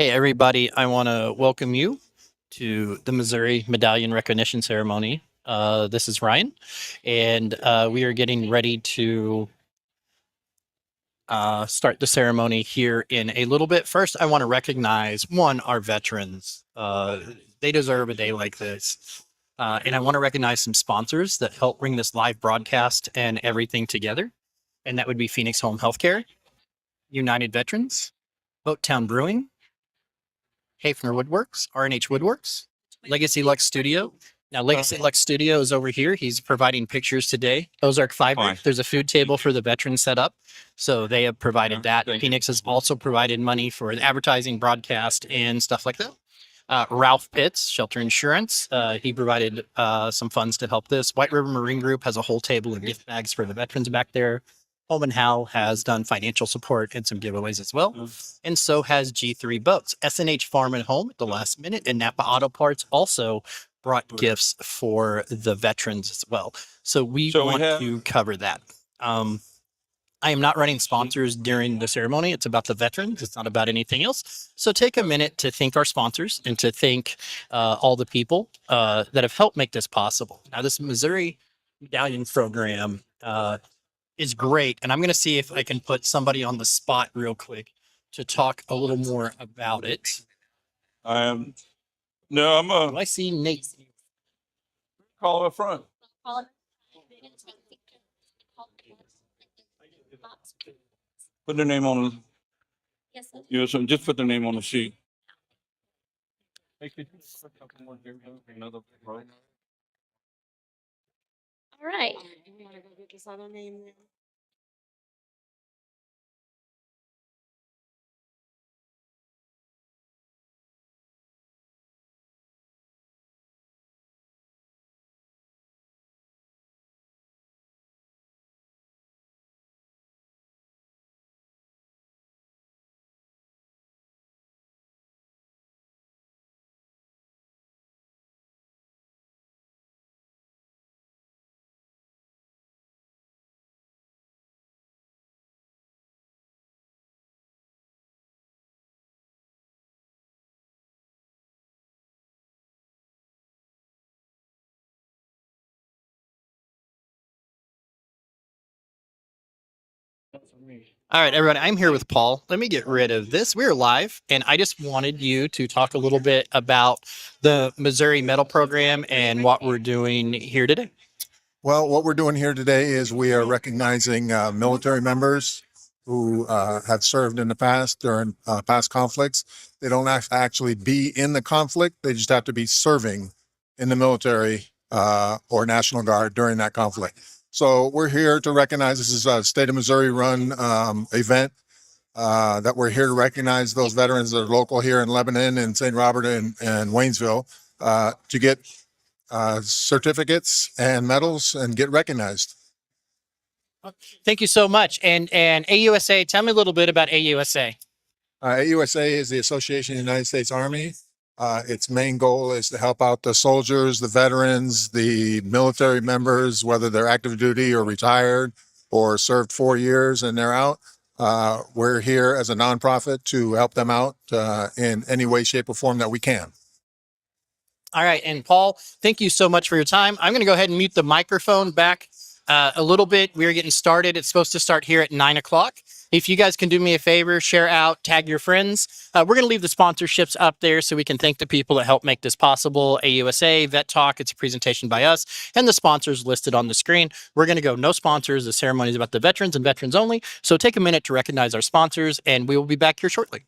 Hey, everybody, I want to welcome you to the Missouri Medallion Recognition Ceremony. This is Ryan, and we are getting ready to start the ceremony here in a little bit. First, I want to recognize our veterans. They deserve a day like this. And I want to recognize some sponsors that help bring this live broadcast and everything together. And that would be Phoenix Home Healthcare, United Veterans, Boattown Brewing, Hafner Woodworks, R&H Woodworks, Legacy Lux Studio. Now, Legacy Lux Studio is over here. He's providing pictures today. Ozark Fiber. Fine. There's a food table for the veterans set up. So they have provided that. Phoenix has also provided money for the advertising, broadcast, and stuff like that. Ralph Pitts, Shelter Insurance. He provided some funds to help this. White River Marine Group has a whole table of gift bags for the veterans back there. Home and How has done financial support and some giveaways as well. And so has G3 Boats. SNH Farm and Home at the last minute, and Napa Auto Parts also brought gifts for the veterans as well. So we want to cover that. I am not running sponsors during the ceremony. It's about the veterans. It's not about anything else. So take a minute to thank our sponsors and to thank all the people that have helped make this possible. Now, this Missouri Medallion program is great. And I'm going to see if I can put somebody on the spot real quick to talk a little more about it. Do I see Nate. call up front. Put their name on the, so just put their name on the sheet. All right. All right, everyone, I'm here with Paul. Let me get rid of this. We're live, and I just wanted you to talk a little bit about the Missouri Medal Program and what we're doing here today. Well, what we're doing here today is we are recognizing military members who have served in the past during past conflicts. They don't actually be in the conflict. They just have to be serving in the military or National Guard during that conflict. So we're here to recognize, this is a state of Missouri run event that we're here to recognize those veterans that are local here in Lebanon and St. Robert and Waynesville to get certificates and medals and get recognized. Thank you so much. And AUSA, tell me a little bit about AUSA. AUSA is the Association of the United States Army. Its main goal is to help out the soldiers, the veterans, the military members, whether they're active duty or retired or served 4 years and they're out. We're here as a nonprofit to help them out in any way, shape, or form that we can. All right. And Paul, thank you so much for your time. I'm going to go ahead and mute the microphone back a little bit. We're getting started. It's supposed to start here at 9 o'clock. If you guys can do me a favor, share out, tag your friends. We're going to leave the sponsorships up there so we can thank the people that help make this possible. AUSA, Vet Talk, it's a presentation by us, and the sponsors listed on the screen. We're going to go no sponsors. The ceremony is about the veterans and veterans only. So take a minute to recognize our sponsors, and we will be back here shortly.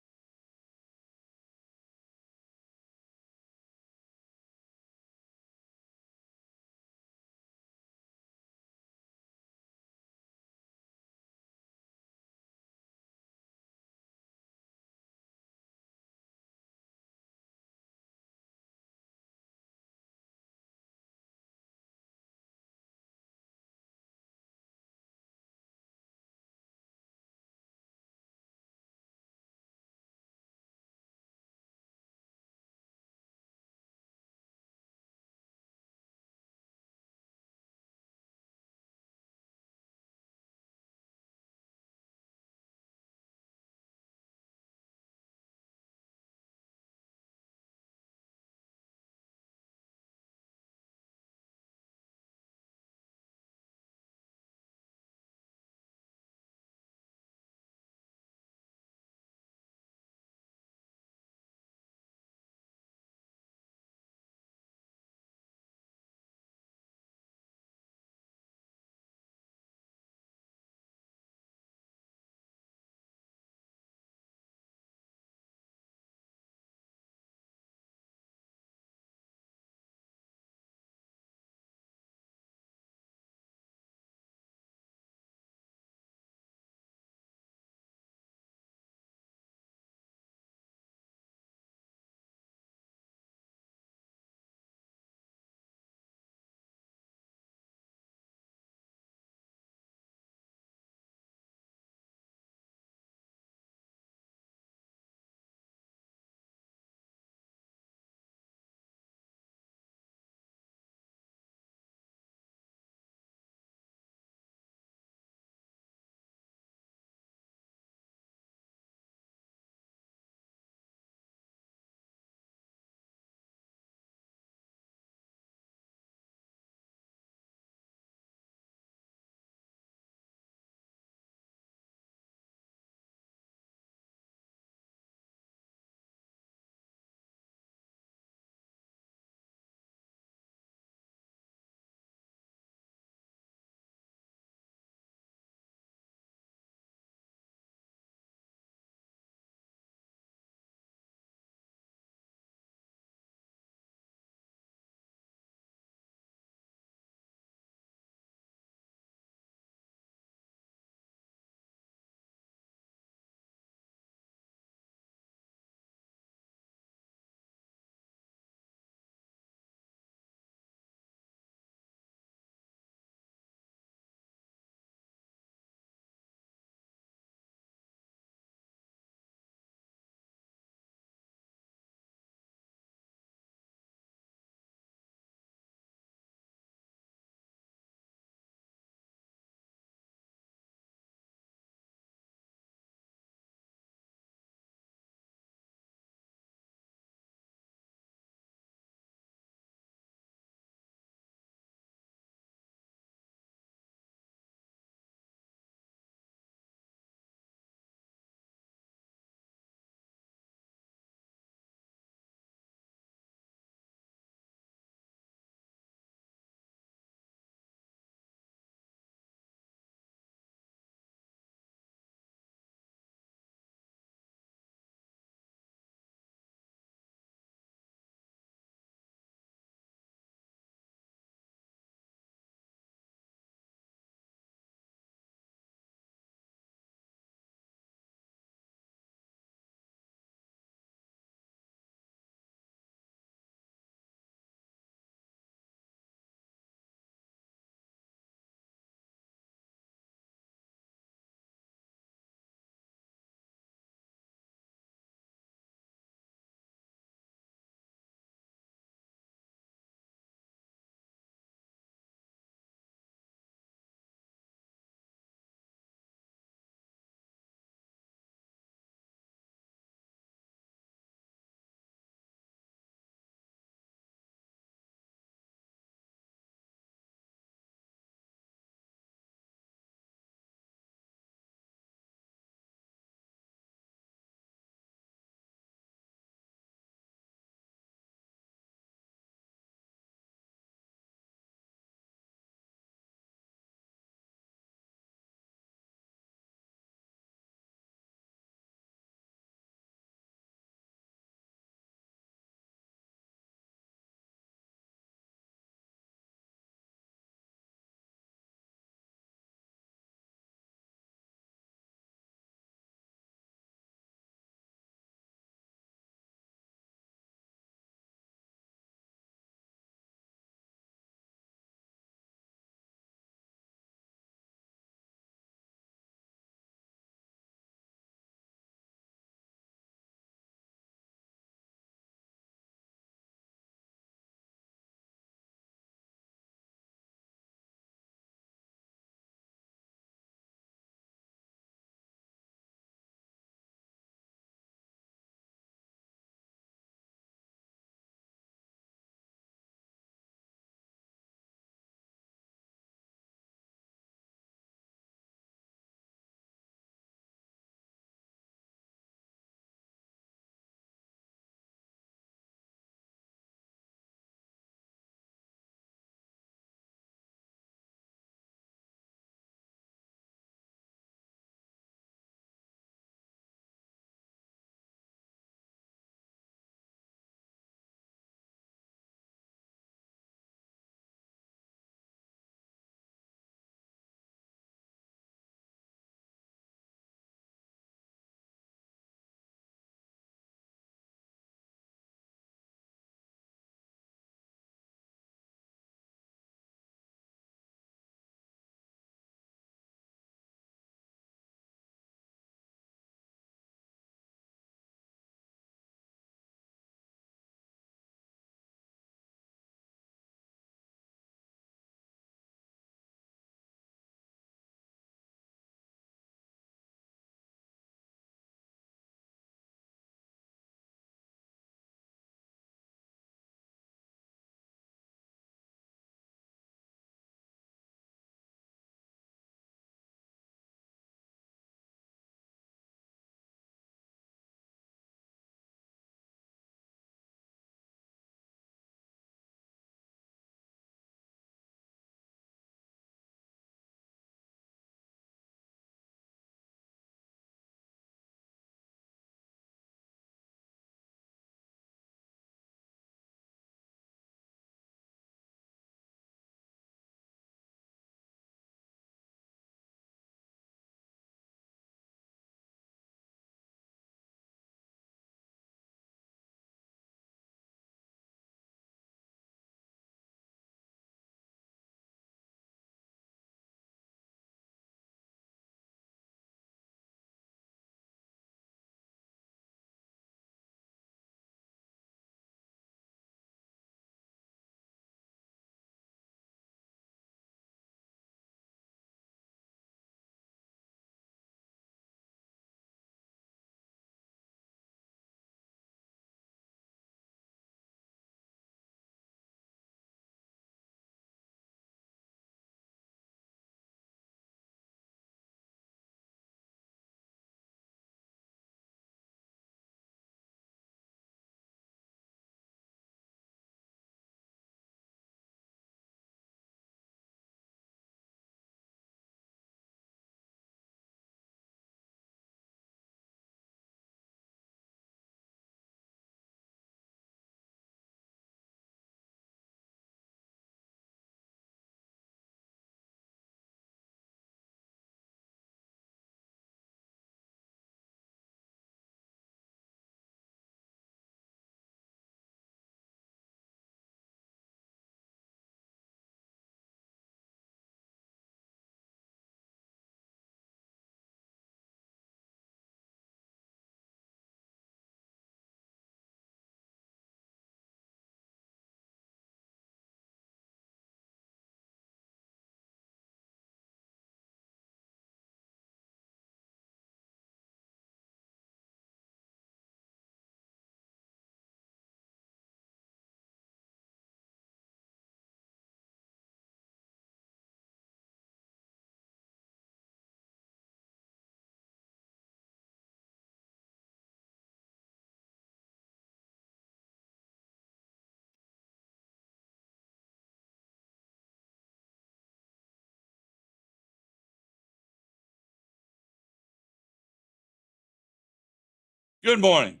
Good morning.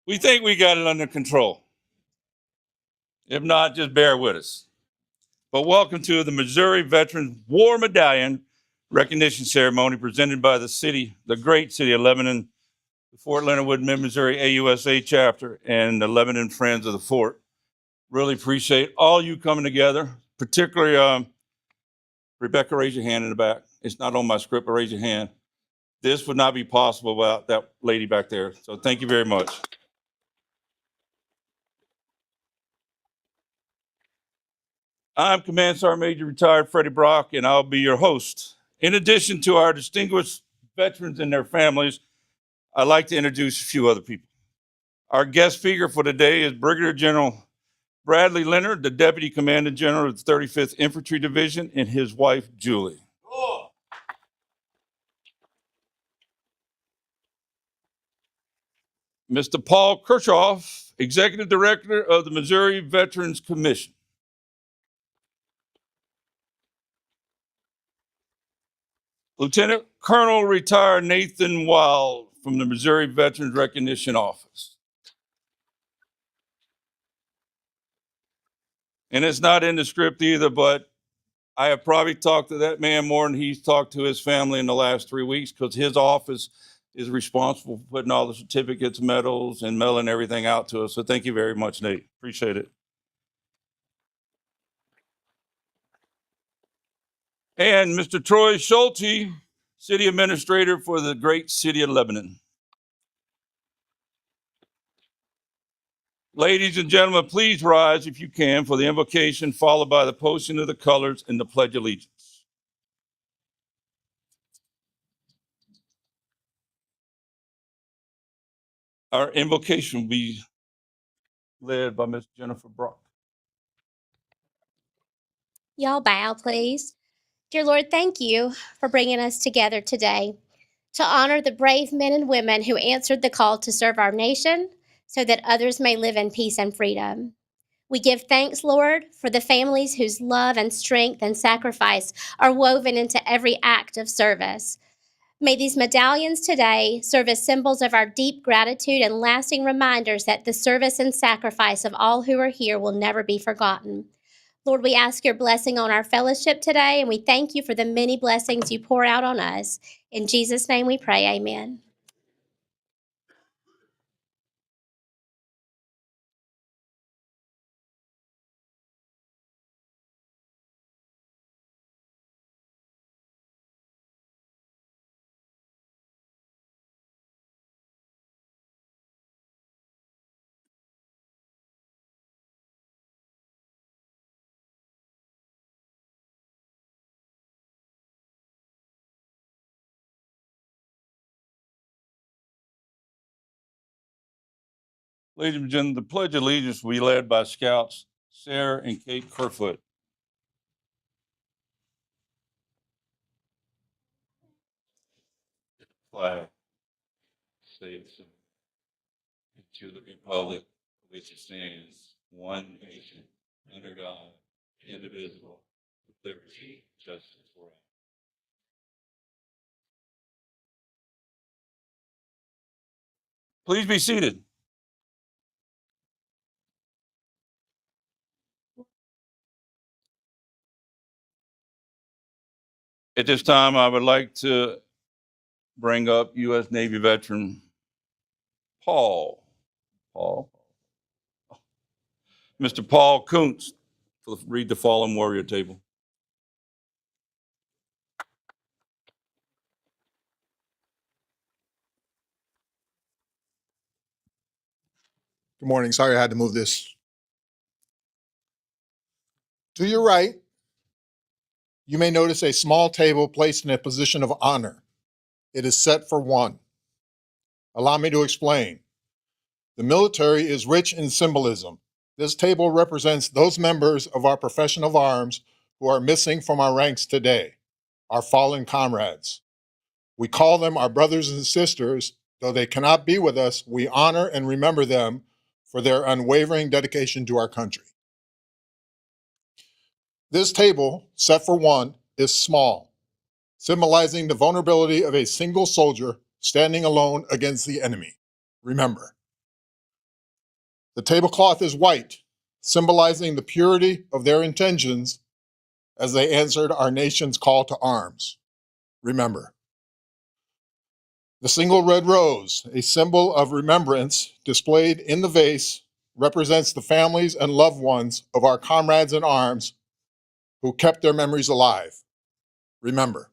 We think we got it under control. If not, just bear with us. But welcome to the Missouri Veterans War Medallion recognition ceremony presented by the great city of Lebanon, the Fort Leonard Wood Mid-Missouri AUSA chapter, and the Lebanon Friends of the Fort. Really appreciate all you coming together, particularly Rebecca, raise your hand in the back. It's not on my script, but raise your hand. This would not be possible without that lady back there. So thank you very much. I'm Command Sergeant Major retired Freddie Brock, and I'll be your host. In addition to our distinguished veterans and their families, I'd like to introduce a few other people. Our guest speaker for today is Brigadier General Bradley Leonard, the Deputy Commanding General of the 35th Infantry Division, and his wife, Julie. Mr. Paul Kirchhoff, Executive Director of the Missouri Veterans Commission. Lieutenant Colonel retired Nathan Wild from the Missouri Veterans Recognition Office. And it's not in the script either, but I have probably talked to that man more than he's talked to his family in the last 3 weeks, because his office is responsible for putting all the certificates, medals, and mailing everything out to us. So thank you very much, Nate. Appreciate it. And Mr. Troy Schulte, City Administrator for the great city of Lebanon. Ladies and gentlemen, please rise if you can for the invocation, followed by the posting of the colors and the Pledge of Allegiance. Our invocation will be led by Ms. Jennifer Brock. Y'all bow, please. Dear Lord, thank you for bringing us together today to honor the brave men and women who answered the call to serve our nation so that others may live in peace and freedom. We give thanks, Lord, for the families whose love and strength and sacrifice are woven into every act of service. May these medallions today serve as symbols of our deep gratitude and lasting reminders that the service and sacrifice of all who are here will never be forgotten. Lord, we ask your blessing on our fellowship today, and we thank you for the many blessings you pour out on us. In Jesus' name we pray, amen. Ladies and gentlemen, the Pledge of Allegiance will be led by Scouts Sarah and Kate Kerfoot. Flag, states, to the republic which stands one nation under God, indivisible, with liberty, justice for all. Please be seated. At this time, I would like to bring up U.S. Navy veteran Mr. Paul Kuntz, to read the Fallen Warrior Table. Good morning. Sorry I had to move this. To your right, you may notice a small table placed in a position of honor. It is set for one. Allow me to explain. The military is rich in symbolism. This table represents those members of our profession of arms who are missing from our ranks today, our fallen comrades. We call them our brothers and sisters. Though they cannot be with us, we honor and remember them for their unwavering dedication to our country. This table, set for one, is small, symbolizing the vulnerability of a single soldier standing alone against the enemy. Remember, the tablecloth is white, symbolizing the purity of their intentions as they answered our nation's call to arms. Remember, the single red rose, a symbol of remembrance displayed in the vase, represents the families and loved ones of our comrades in arms who kept their memories alive. Remember,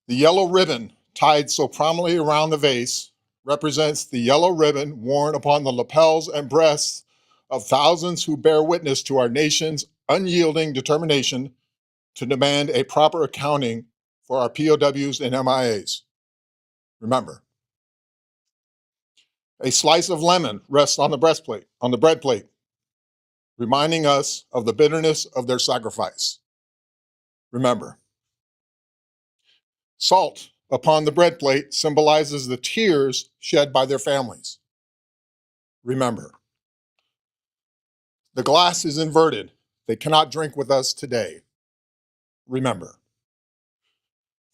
the yellow ribbon tied so prominently around the vase represents the yellow ribbon worn upon the lapels and breasts of thousands who bear witness to our nation's unyielding determination to demand a proper accounting for our POWs and MIAs. Remember, a slice of lemon rests on the bread plate, reminding us of the bitterness of their sacrifice. Remember, salt upon the bread plate symbolizes the tears shed by their families. Remember, the glass is inverted. They cannot drink with us today. Remember,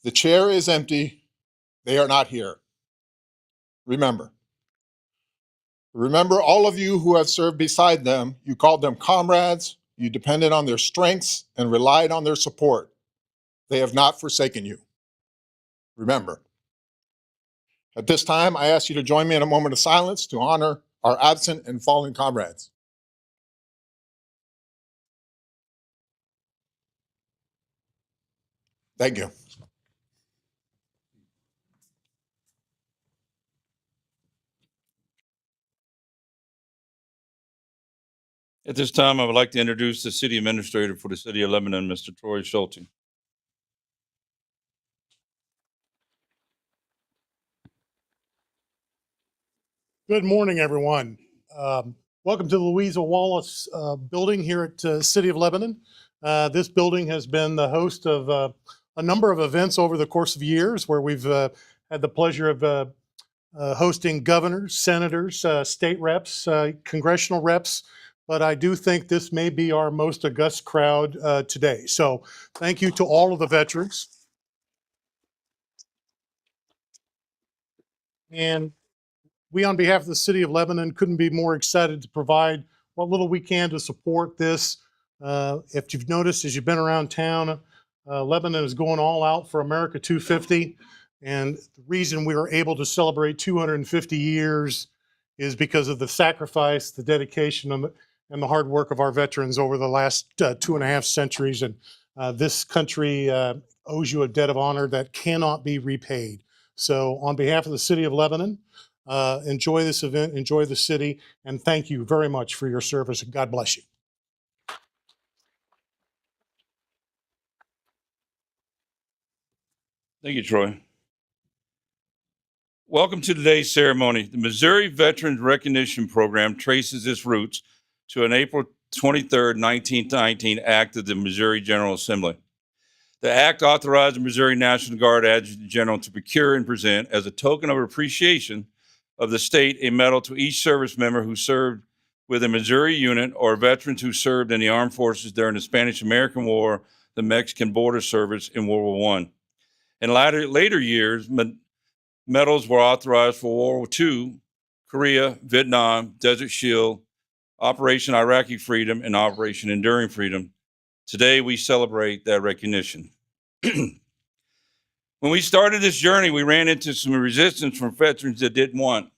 the chair is empty. They are not here. Remember, all of you who have served beside them. You called them comrades. You depended on their strengths and relied on their support. They have not forsaken you. Remember, at this time, I ask you to join me in a moment of silence to honor our absent and fallen comrades. Thank you. At this time, I would like to introduce the city administrator for the city of Lebanon, Mr. Troy Schulte. Good morning, everyone. Welcome to the Louisa Wallace building here at City of Lebanon. This building has been the host of a number of events over the course of years where we've had the pleasure of hosting governors, senators, state reps, congressional reps, but I do think this may be our most august crowd today. So thank you to all of the veterans. And we, on behalf of the city of Lebanon, couldn't be more excited to provide what little we can to support this. If you've noticed, as you've been around town, Lebanon is going all out for America 250. And the reason we were able to celebrate 250 years is because of the sacrifice, the dedication, and the hard work of our veterans over the last 2.5 centuries. And this country owes you a debt of honor that cannot be repaid. So on behalf of the city of Lebanon, enjoy this event, enjoy the city, and thank you very much for your service. God bless you. Thank you, Troy. Welcome to today's ceremony. The Missouri Veterans Recognition Program traces its roots to an April 23rd, 1919 act of the Missouri General Assembly. The act authorized the Missouri National Guard Adjutant General to procure and present, as a token of appreciation of the state, a medal to each service member who served with a Missouri unit or veterans who served in the armed forces during the Spanish-American War, the Mexican border service, in World War I. In later years, medals were authorized for World War II, Korea, Vietnam, Desert Shield, Operation Iraqi Freedom, and Operation Enduring Freedom. Today, we celebrate that recognition. When we started this journey, we ran into some resistance from veterans that didn't want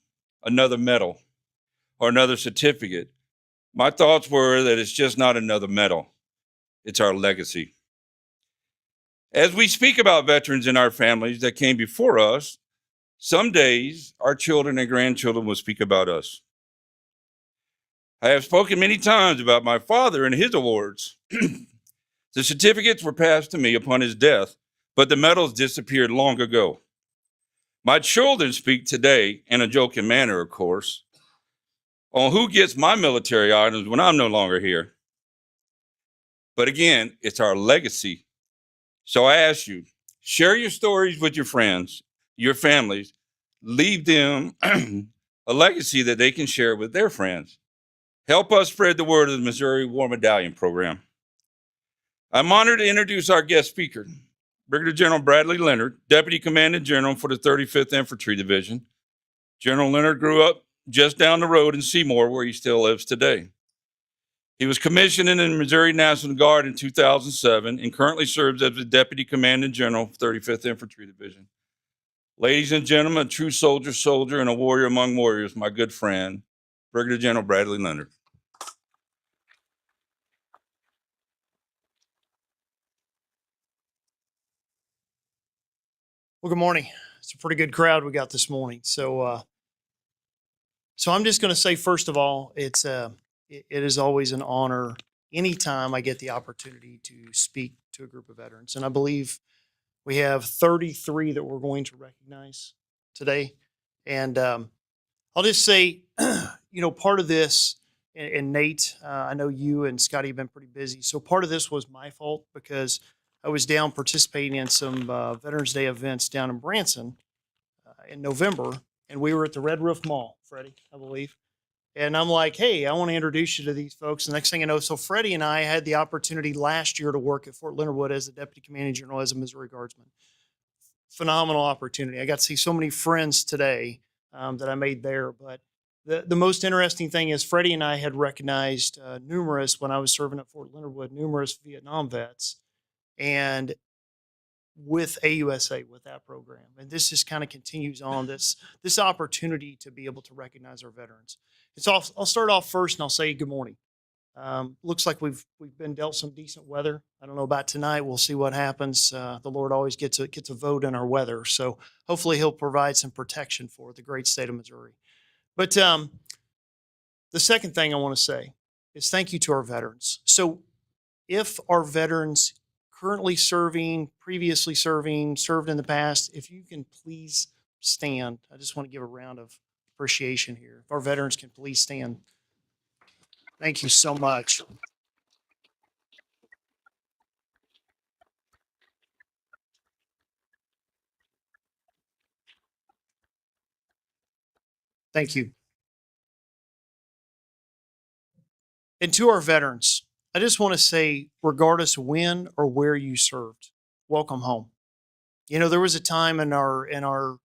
another medal or another certificate. My thoughts were that it's just not another medal. It's our legacy. As we speak about veterans and our families that came before us, some days our children and grandchildren will speak about us. I have spoken many times about my father and his awards. The certificates were passed to me upon his death, but the medals disappeared long ago. My children speak today, in a joking manner, of course, on who gets my military items when I'm no longer here. But again, it's our legacy. So I ask you, share your stories with your friends, your families, leave them a legacy that they can share with their friends. Help us spread the word of the Missouri War Medallion Program. I'm honored to introduce our guest speaker. Brigadier General Bradley Leonard, Deputy Commanding General for the 35th Infantry Division. General Leonard grew up just down the road in Seymour, where he still lives today. He was commissioned in the Missouri National Guard in 2007 and currently serves as the Deputy Commanding General, 35th Infantry Division. Ladies and gentlemen, a true soldier, and a warrior among warriors, my good friend, Brigadier General Bradley Leonard. Well, good morning. It's a pretty good crowd we got this morning. So I'm just going to say, first of all, it is always an honor anytime I get the opportunity to speak to a group of veterans. And I believe we have 33 that we're going to recognize today. And I'll just say, part of this, and Nate, I know you and Scotty have been pretty busy. So part of this was my fault because I was down participating in some Veterans Day events down in Branson in November, and we were at the Red Roof Mall, Freddie, I believe. And I'm like, hey, I want to introduce you to these folks. The next thing I know, so Freddie and I had the opportunity last year to work at Fort Leonard Wood as the Deputy Commanding General as a Missouri Guardsman. Phenomenal opportunity. I got to see so many friends today that I made there. But the most interesting thing is Freddie and I had recognized numerous, when I was serving at Fort Leonard Wood, numerous Vietnam vets. And with AUSA, with that program. And this just kind of continues on this opportunity to be able to recognize our veterans. I'll start off first and I'll say good morning. Looks like we've been dealt some decent weather. I don't know about tonight. We'll see what happens. The Lord always gets a vote in our weather. So hopefully he'll provide some protection for the great state of Missouri. But the second thing I want to say is thank you to our veterans. So if our veterans currently serving, previously serving, served in the past, if you can please stand. I just want to give a round of appreciation here. If our veterans can please stand. Thank you so much. Thank you. And to our veterans, I just want to say, regardless of when or where you served, welcome home. There was a time in our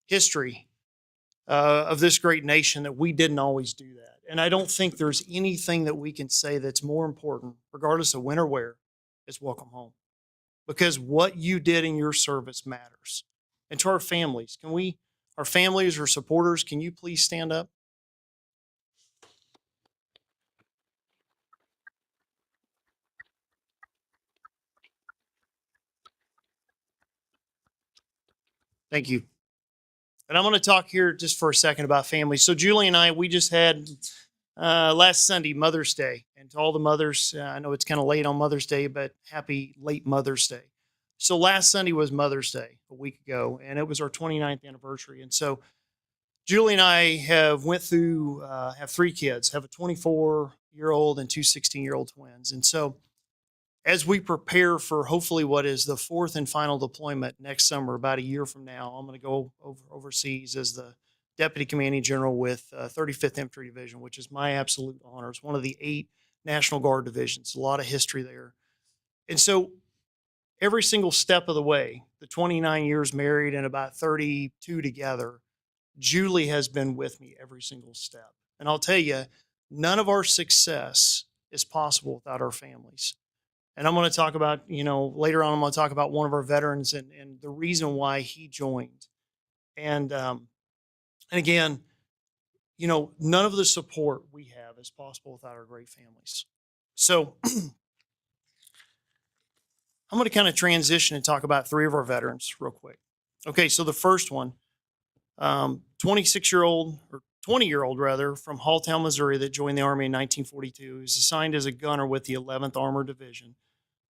history of this great nation that we didn't always do that. And I don't think there's anything that we can say that's more important, regardless of when or where, is welcome home. Because what you did in your service matters. And to our families, our families or supporters, can you please stand up? Thank you. And I'm going to talk here just for a second about family. So Julie and I, we just had last Sunday, Mother's Day. And to all the mothers, I know it's kind of late on Mother's Day, but happy late Mother's Day. So last Sunday was Mother's Day a week ago, and it was our 29th anniversary. And so Julie and I have three kids, have a 24-year-old and two 16-year-old twins. And so as we prepare for hopefully what is the fourth and final deployment next summer, about a year from now, I'm going to go overseas as the Deputy Commanding General with 35th Infantry Division, which is my absolute honor. It's one of the 8 National Guard divisions, a lot of history there. And so every single step of the way, the 29 years married and about 32 together, Julie has been with me every single step. And I'll tell you, none of our success is possible without our families. And I'm going to talk about, later on, I'm going to talk about one of our veterans and the reason why he joined. And again, none of the support we have is possible without our great families. So I'm going to kind of transition and talk about 3 of our veterans real quick. Okay, so the first one, 26-year-old or 20-year-old rather, from Halltown, Missouri, that joined the Army in 1942. He was assigned as a gunner with the 11th Armored Division.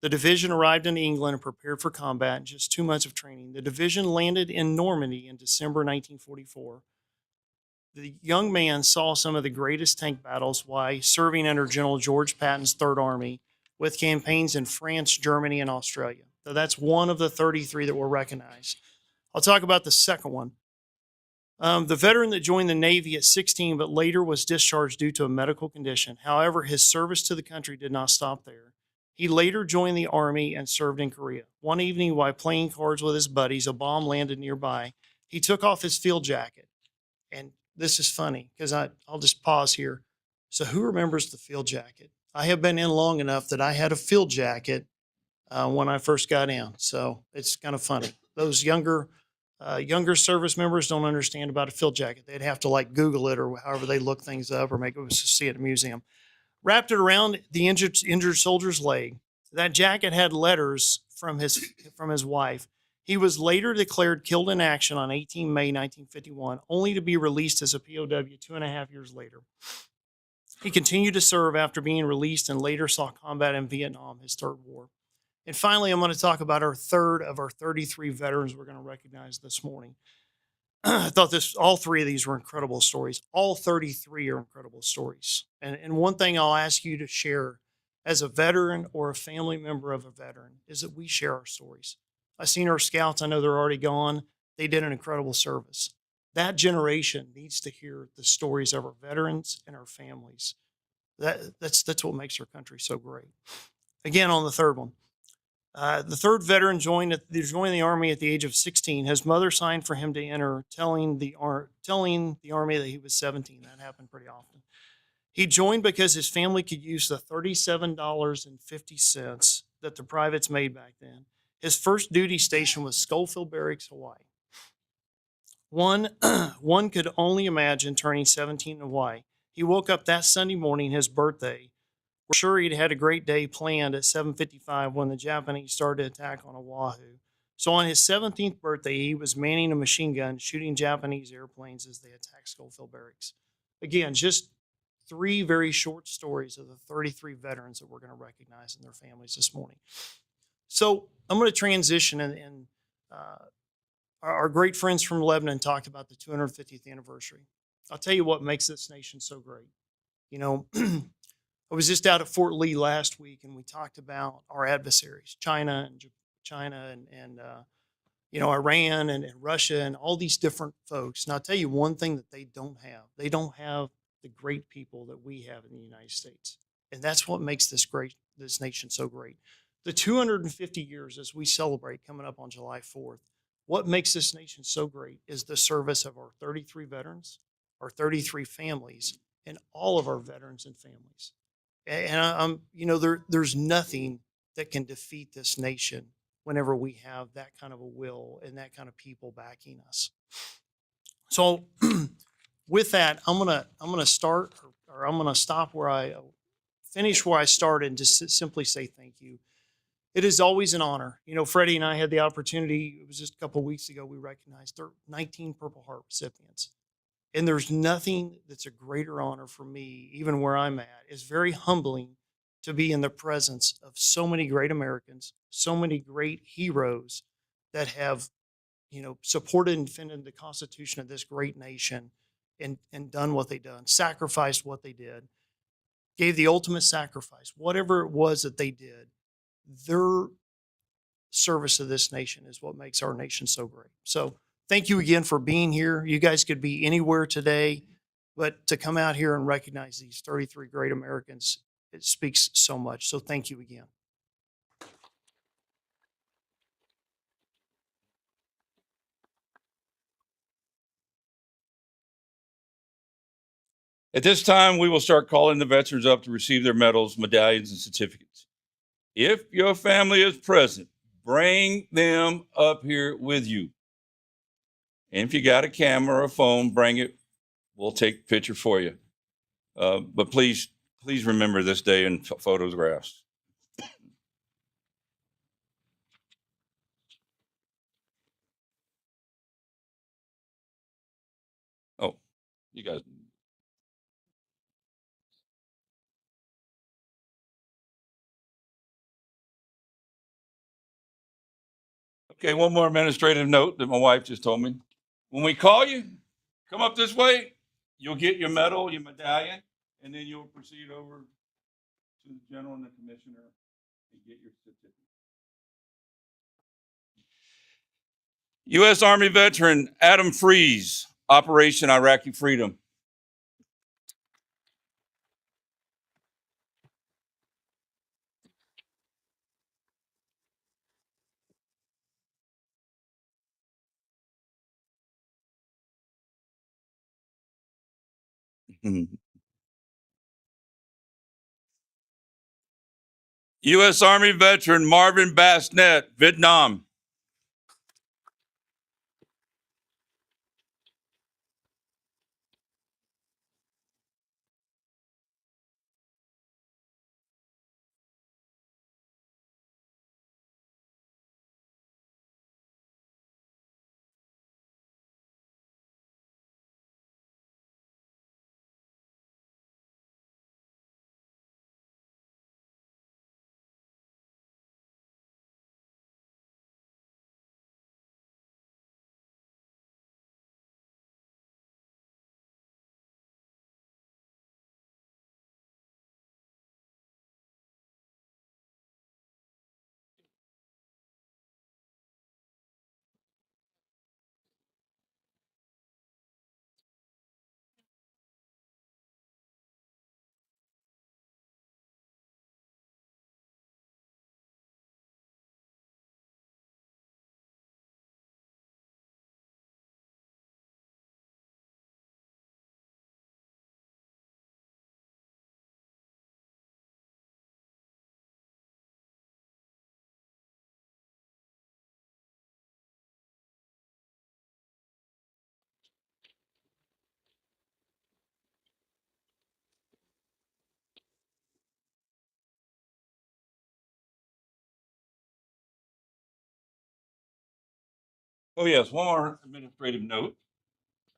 The division arrived in England and prepared for combat in just 2 months of training. The division landed in Normandy in December 1944. The young man saw some of the greatest tank battles while serving under General George Patton's Third Army with campaigns in France, Germany, and Australia. So that's one of the 33 that were recognized. I'll talk about the second one. The veteran that joined the Navy at 16 but later was discharged due to a medical condition. However, his service to the country did not stop there. He later joined the Army and served in Korea. One evening, while playing cards with his buddies, a bomb landed nearby. He took off his field jacket. And this is funny because I'll just pause here. So, who remembers the field jacket? I have been in long enough that I had a field jacket when I first got in. So, it's kind of funny. Those younger service members don't understand about a field jacket. They'd have to like Google it or however they look things up or make it see it at a museum. Wrapped it around the injured soldier's leg. That jacket had letters from his wife. He was later declared killed in action on 18 May 1951, only to be released as a POW 2.5 years later. He continued to serve after being released and later saw combat in Vietnam, his third war. And finally, I'm going to talk about our third of our 33 veterans we're going to recognize this morning. I thought all three of these were incredible stories. All 33 are incredible stories. And one thing I'll ask you to share as a veteran or a family member of a veteran is that we share our stories. I've seen our scouts. I know they're already gone. They did an incredible service. That generation needs to hear the stories of our veterans and our families. That's what makes our country so great. Again, on the third one. The third veteran joined the Army at the age of 16. His mother signed for him to enter, telling the Army that he was 17. That happened pretty often. He joined because his family could use the $37.50 that the privates made back then. His first duty station was Schofield Barracks, Hawaii. One could only imagine turning 17 in Hawaii. He woke up that Sunday morning, his birthday. We're sure he'd had a great day planned at 7:55 when the Japanese started to attack on Oahu. So on his 17th birthday, he was manning a machine gun, shooting Japanese airplanes as they attacked Schofield Barracks. Again, just three very short stories of the 33 veterans that we're going to recognize and their families this morning. So I'm going to transition, and our great friends from Lebanon talked about the 250th anniversary. I'll tell you what makes this nation so great. You know, I was just out at Fort Lee last week, and we talked about our adversaries, China and Iran and Russia and all these different folks. And I'll tell you one thing that they don't have. They don't have the great people that we have in the United States. And that's what makes this nation so great. The 250 years as we celebrate coming up on July 4th, what makes this nation so great is the service of our 33 veterans, our 33 families, and all of our veterans and families. And there's nothing that can defeat this nation whenever we have that kind of a will and that kind of people backing us. So with that, I'm gonna start, or I'm gonna stop where I finish where I started and just simply say thank you. It is always an honor. You know, Freddie and I had the opportunity, it was just a couple of weeks ago, we recognized 19 Purple Heart recipients. And there's nothing that's a greater honor for me, even where I'm at. It's very humbling to be in the presence of so many great Americans, so many great heroes that have, supported and defended the Constitution of this great nation and done what they done, sacrificed what they did, gave the ultimate sacrifice, whatever it was that they did. Their service to this nation is what makes our nation so great. So thank you again for being here. You guys could be anywhere today, but to come out here and recognize these 33 great Americans, it speaks so much. So thank you again. At this time, we will start calling the veterans up to receive their medals, medallions, and certificates. If your family is present, bring them up here with you. And if you got a camera or a phone, bring it. We'll take a picture for you. But please remember this day in photographs. Oh, you guys. Okay, one more administrative note that my wife just told me. When we call you, come up this way. You'll get your medal, your medallion, and then you'll proceed over to the general and the commissioner and get your certificate. U.S. Army veteran Adam Freeze, Operation Iraqi Freedom. U.S. Army veteran Marvin Bassnett, Vietnam. Oh, yes, one more administrative note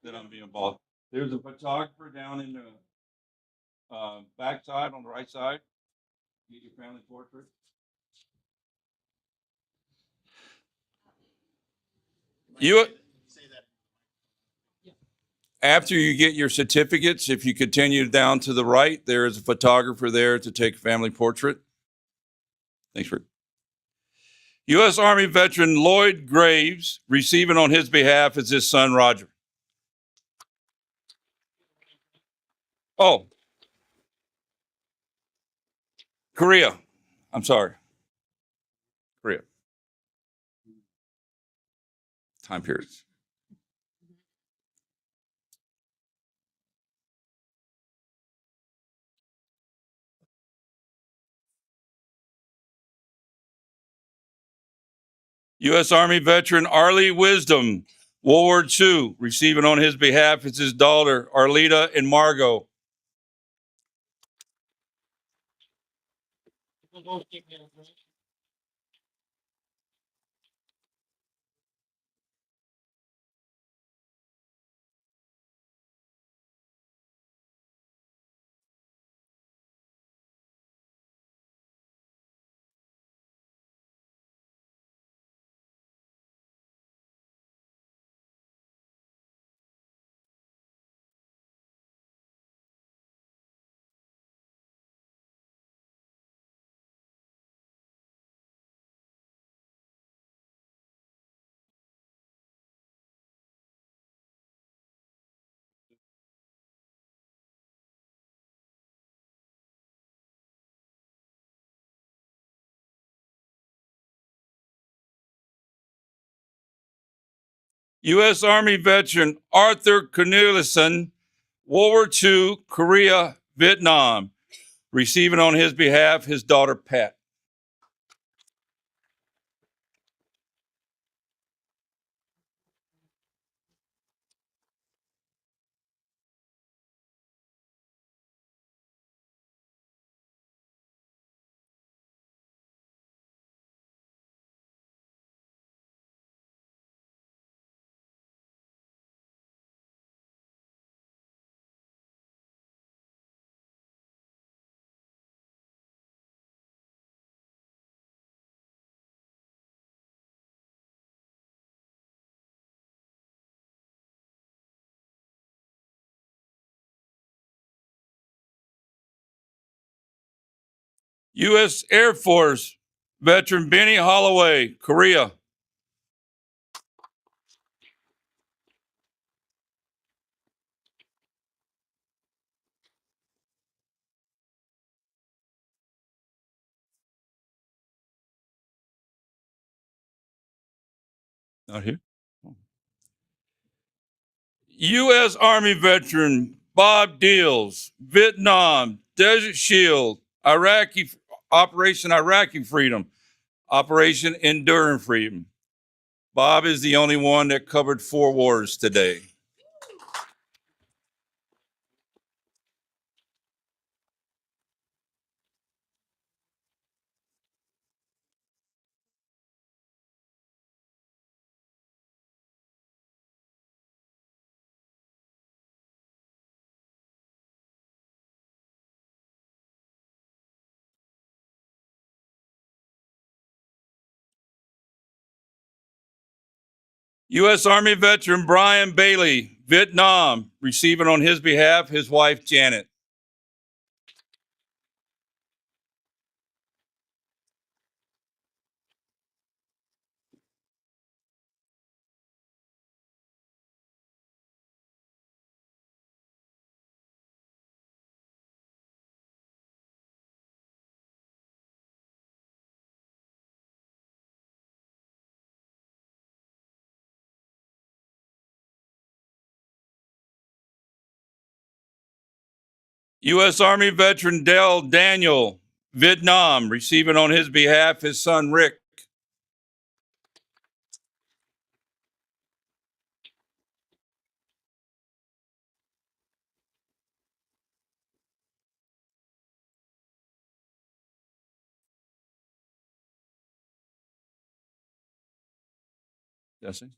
that I'm being involved. There's a photographer down in the backside on the right side. Get your family portrait. You, after you get your certificates, if you continue down to the right, there is a photographer there to take a family portrait. Thanks for. U.S. Army veteran Lloyd Graves, receiving on his behalf is his son Roger. Oh, Korea. I'm sorry. Korea. Time periods. U.S. Army veteran Arlie Wisdom, World War II, receiving on his behalf is his daughter Arlita and Margot. U.S. Army veteran Arthur Corneliuson, World War II, Korea, Vietnam, receiving on his behalf his daughter Pat. U.S. Air Force veteran Benny Holloway, Korea. Not here. U.S. Army veteran Bob Deals, Vietnam, Desert Shield, Operation Iraqi Freedom, Operation Enduring Freedom. Bob is the only one that covered 4 wars today. U.S. Army veteran Brian Bailey, Vietnam, receiving on his behalf his wife Janet. U.S. Army veteran Dale Daniel, Vietnam, receiving on his behalf his son Rick. Yes, sir.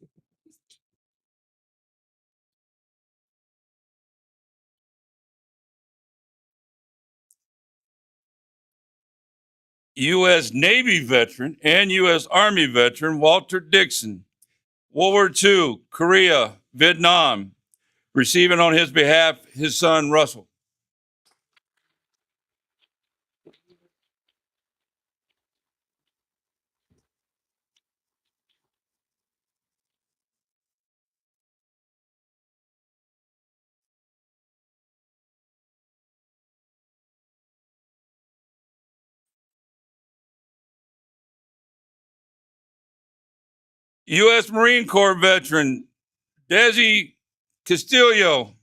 U.S. Navy veteran and U.S. Army veteran Walter Dixon, World War II, Korea, Vietnam, receiving on his behalf his son Russell. U.S. Marine Corps veteran Desi Castillo,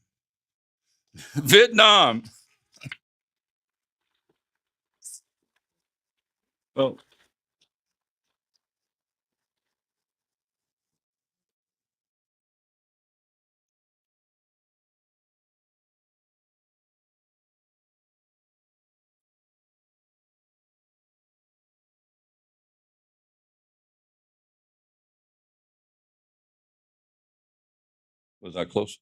Vietnam. Oh, was I close?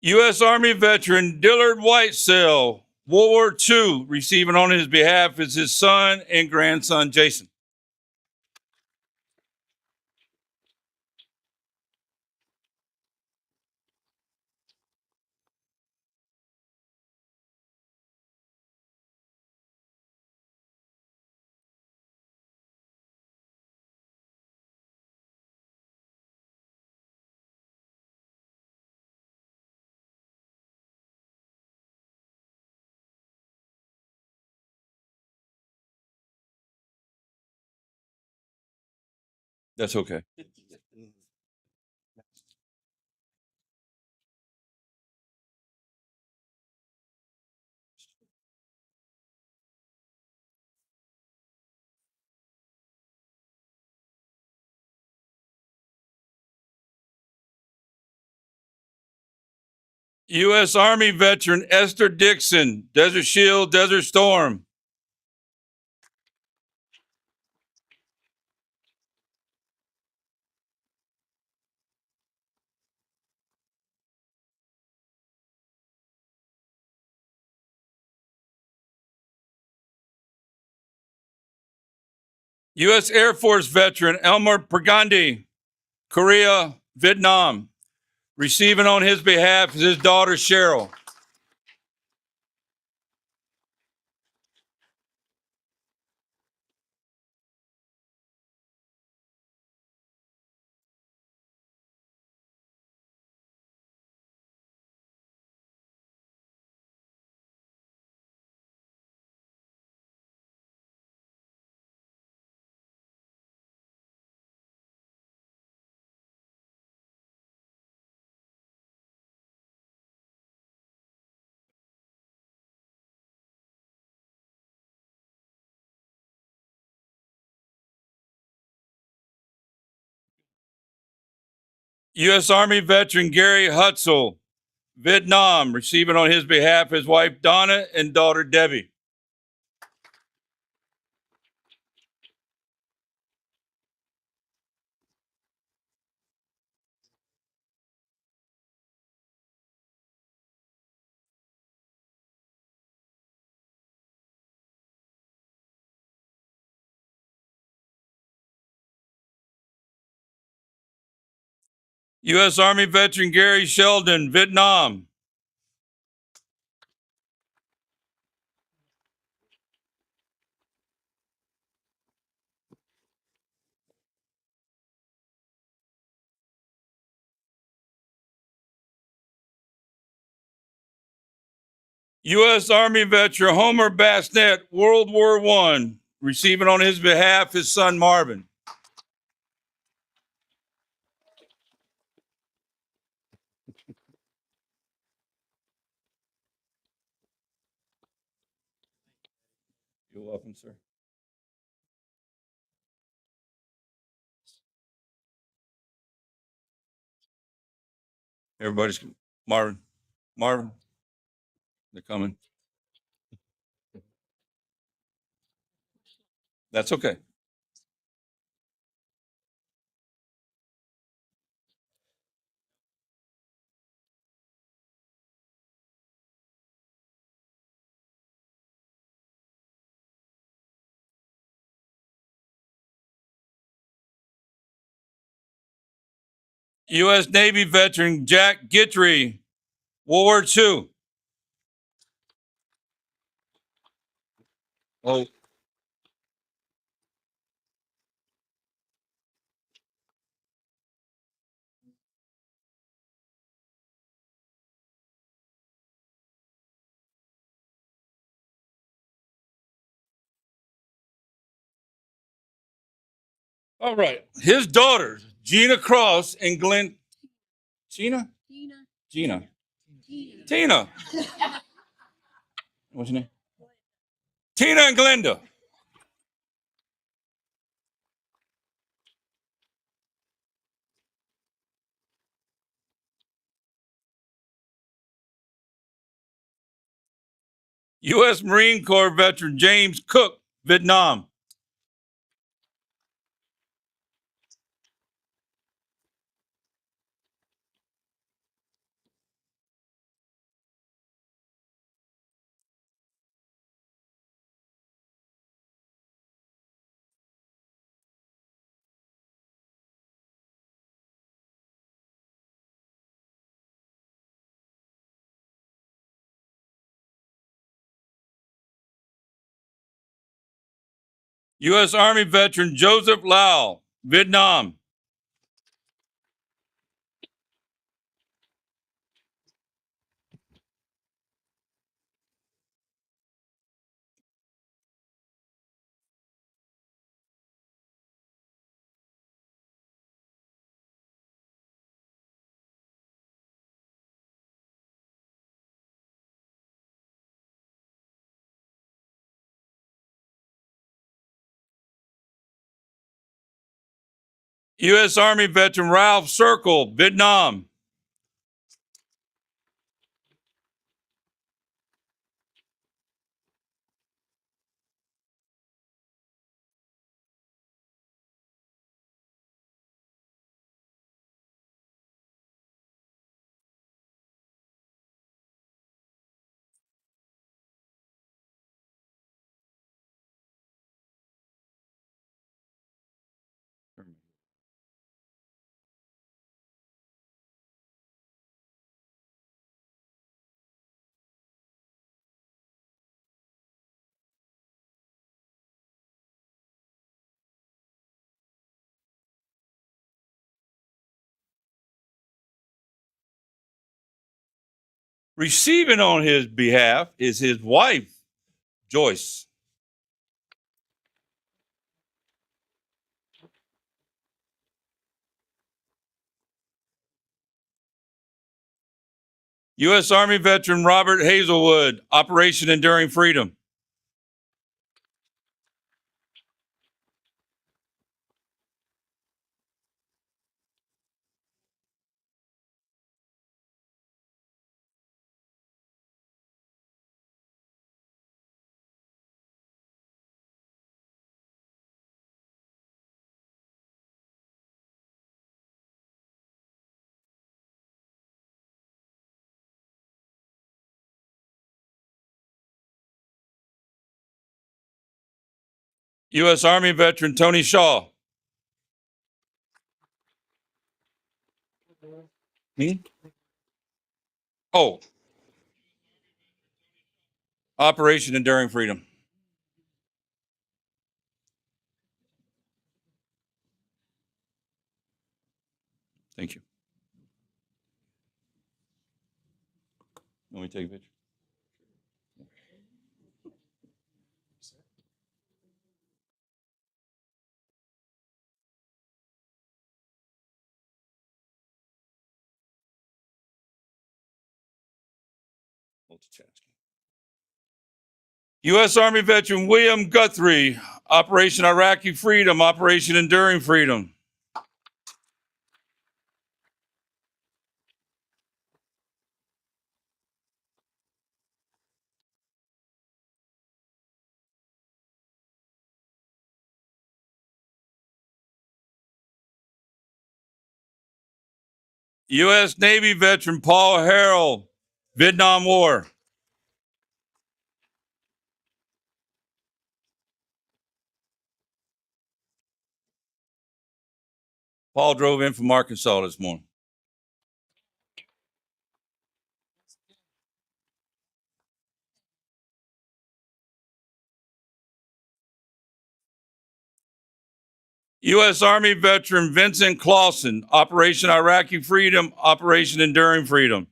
U.S. Army veteran Dillard Whitesell, World War II, receiving on his behalf is his son and grandson Jason. That's okay. U.S. Army veteran Esther Dixon, Desert Shield, Desert Storm. U.S. Air Force veteran Elmer Pagandi, Korea, Vietnam. Receiving on his behalf is his daughter Cheryl. U.S. Army veteran Gary Hutzel, Vietnam, receiving on his behalf his wife Donna and daughter Debbie. U.S. Army veteran Gary Sheldon, Vietnam. U.S. Army veteran Homer Bassnett, World War I, receiving on his behalf his son Marvin. You're welcome, sir. Everybody's Marvin. Marvin, they're coming. That's okay. U.S. Navy veteran Jack Guitry, World War II. Oh, all right. His daughters, Gina Cross and Glenn. Gina? Gina. Tina. What's your name? Tina and Glenda. U.S. Marine Corps veteran James Cook, Vietnam. U.S. Army veteran Joseph Lau, Vietnam. U.S. Army veteran Ralph Circle, Vietnam. Receiving on his behalf is his wife, Joyce. U.S. Army veteran Robert Hazelwood, Operation Enduring Freedom. U.S. Army veteran Tony Shaw. Hmm? Oh, Operation Enduring Freedom. Thank you. Let me take a picture. Multitasking. U.S. Army veteran William Guthrie, Operation Iraqi Freedom, Operation Enduring Freedom. U.S. Navy veteran Paul Harrell, Vietnam War. Paul drove in from Arkansas this morning. U.S. Army veteran Vincent Clausen, Operation Iraqi Freedom, Operation Enduring Freedom.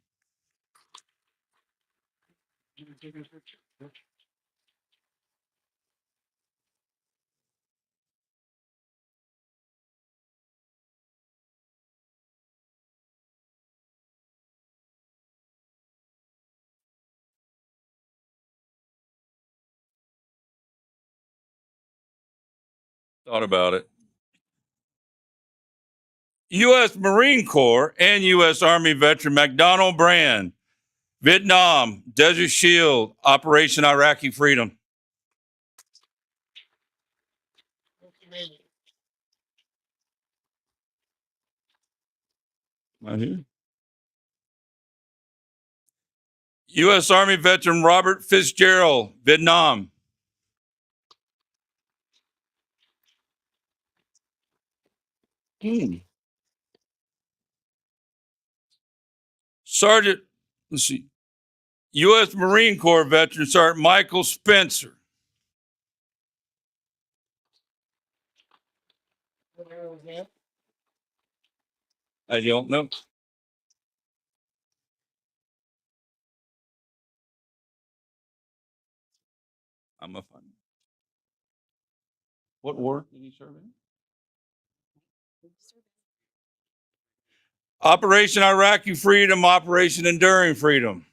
Thought about it. U.S. Marine Corps and U.S. Army veteran McDonald Brand, Vietnam, Desert Shield, Operation Iraqi Freedom. Right here. U.S. Army veteran Robert Fitzgerald, Vietnam. Sergeant, let's see, U.S. Marine Corps veteran Sergeant Michael Spencer. I don't know. I'm a fun. What war did he serve in? Operation Iraqi Freedom, Operation Enduring Freedom.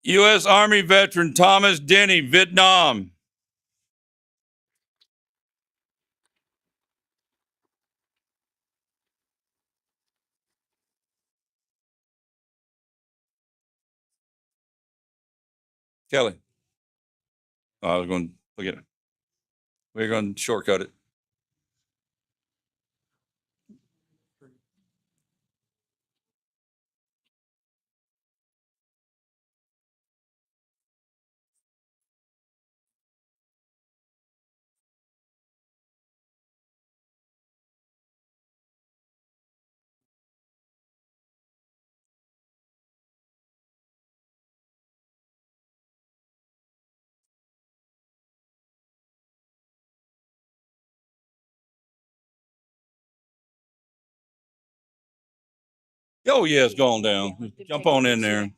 U.S. Army veteran Thomas Denny, Vietnam. Kelly. Oh, I was going to look at it. We're going to shortcut it. Oh, yeah, it's going down. Jump on in there.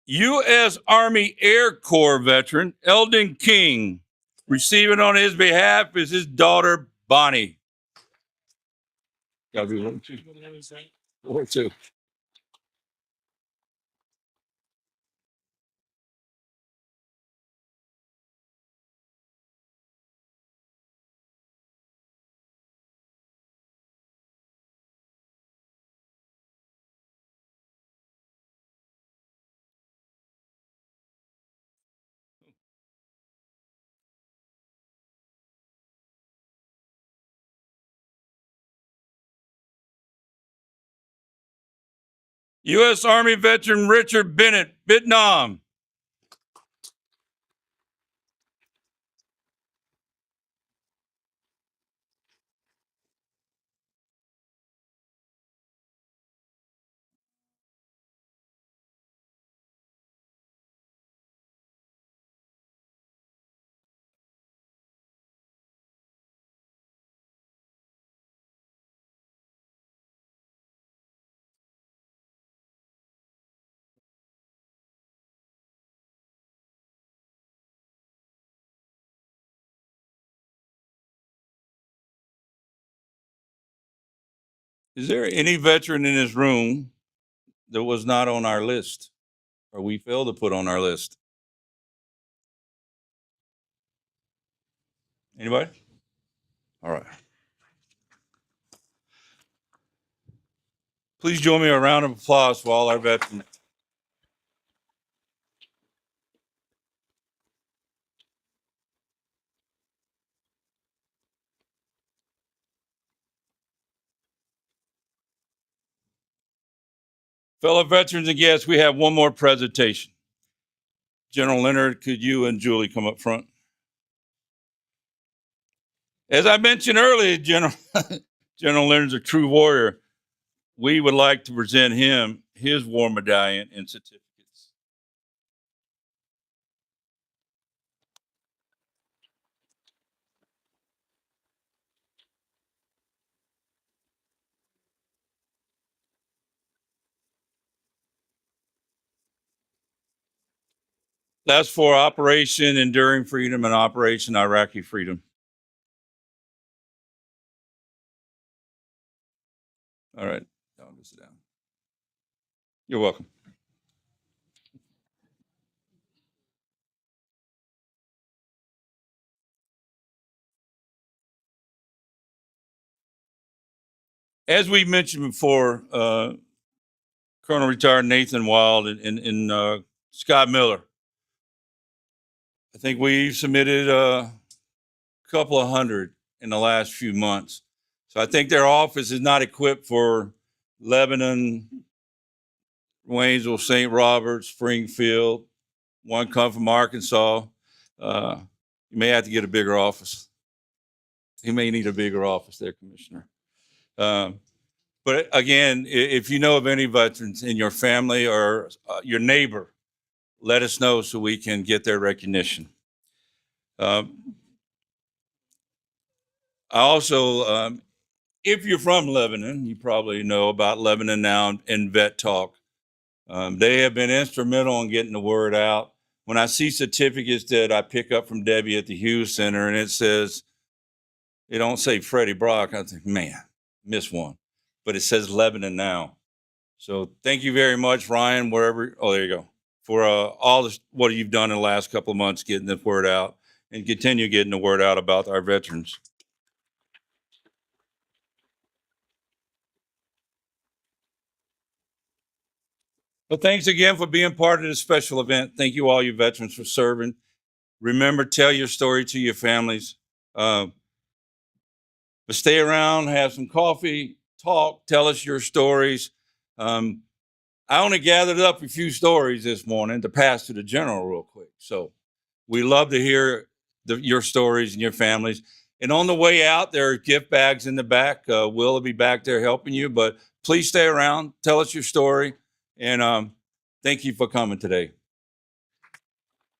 U.S. Army Air Corps veteran Eldon King. Receiving on his behalf is his daughter, Bonnie. Gotta be one, two. Or two. U.S. Army veteran Richard Bennett, Vietnam. Is there any veteran in this room that was not on our list or we failed to put on our list? Anybody? All right. Please join me in a round of applause for all our veterans. Fellow veterans and guests, we have one more presentation. General Leonard, could you and Julie come up front? As I mentioned earlier, General Leonard's a true warrior. We would like to present him his war medallion and certificates. That's for Operation Enduring Freedom and Operation Iraqi Freedom. All right, I'll go sit down. You're welcome. As we mentioned before, Colonel Retired Nathan Wild and Scott Miller, I think we submitted a couple of hundred in the last few months. So I think their office is not equipped for Lebanon, Waynesville, St. Robert, Springfield. One come from Arkansas. You may have to get a bigger office. You may need a bigger office there, Commissioner. But again, if you know of any veterans in your family or your neighbor, let us know so we can get their recognition. I also, if you're from Lebanon, you probably know about Lebanon Now and Vet Talk. They have been instrumental in getting the word out. When I see certificates that I pick up from Debbie at the Hughes Center and it says, it don't say Freddie Brock, I think, man, missed one. But it says Lebanon Now. So thank you very much, Ryan, wherever, oh, there you go, for all this, what you've done in the last couple of months, getting the word out and continue getting the word out about our veterans. Well, thanks again for being part of this special event. Thank you all you veterans for serving. Remember, tell your story to your families. But stay around, have some coffee, talk, tell us your stories. I only gathered up a few stories this morning to pass to the general real quick. So we love to hear your stories and your families. And on the way out, there are gift bags in the back. Will be back there helping you, but please stay around, tell us your story. And thank you for coming today.